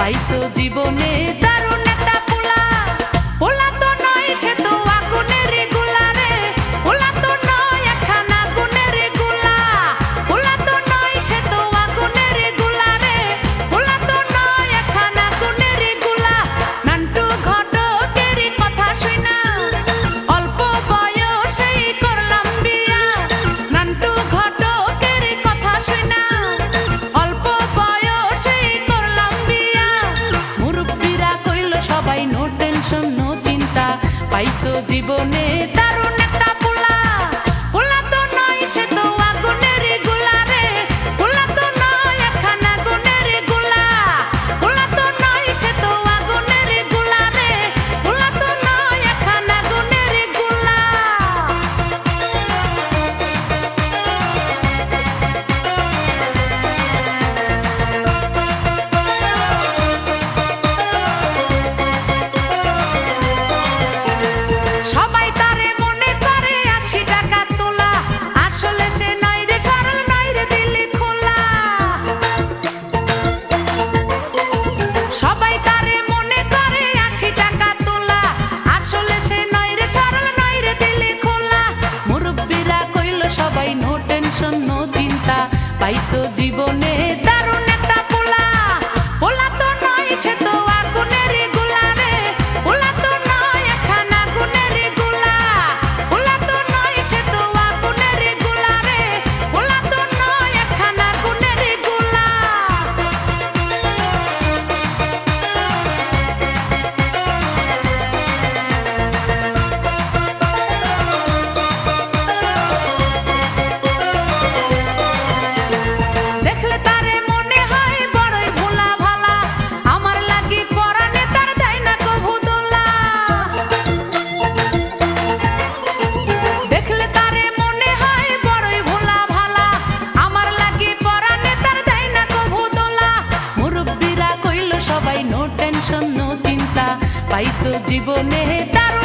পাইছো জীবনে দারুণ একটা পোলা। পোলা তো নয় সে তো আগুনের গোলা রে, পোলা তো নয় একখানা আগুনের গোলা। পোলা তো নয় সে তো আগুনের গোলা রে, পোলা তো নয় একখানা আগুনের গোলা। নান্টু ঘটকের কথা শুনা অল্প বয়সেই করলাম বিয়া। নান্টু ঘটকের কথা শুনা অল্প বয়সেই করলাম বিয়া। মুরব্বিরা কইল সবাই নো টেনশন নো চিন্তা, পাইছো জীবনে দারুণ একটা পোলা। পোলা তো নয় সে তো আগুনের গোলা রে, পোলা তো নয় একখানা আগুনের গোলা। পোলা তো নয় সে তো আগুনের গোলা রে, পোলা তো নয় একখানা আগুনের গোলা। সবাই তারে মনে করে ৮০ টাকা তোলা, আসলে সে নয় রে সরল নয় রে দিলি খোলা। সবাই তারে মনে করে ৮০ টাকা তোলা, আসলে সে নয় রে সরল নয় রে দিলি খোলা। মুরব্বিরা কইল সবাই নো টেনশন নো চিন্তা, পাইছো জীবনে দারুণ একটা পোলা। পোলা তো নয় সে তো আগুনের গোলা রে, পোলা তো নয় একখানা আগুনের গোলা। পোলা তো নয় সে তো আগুনের গোলা রে, পোলা তো নয় একখানা আগুনের গোলা। দেখলে তারে মনে হয় বড়ই ভোলা ভালা, আমার লাগি পরানে তার দেয় না কভু দোলা। দেখলে তারে মনে হয় বড়ই ভোলা ভালা, আমার লাগি পরানে তার দেয় না কভু দোলা। মুরব্বিরা কইল সবাই নো টেনশন নো চিন্তা, পাইছো জীবনে দারুণ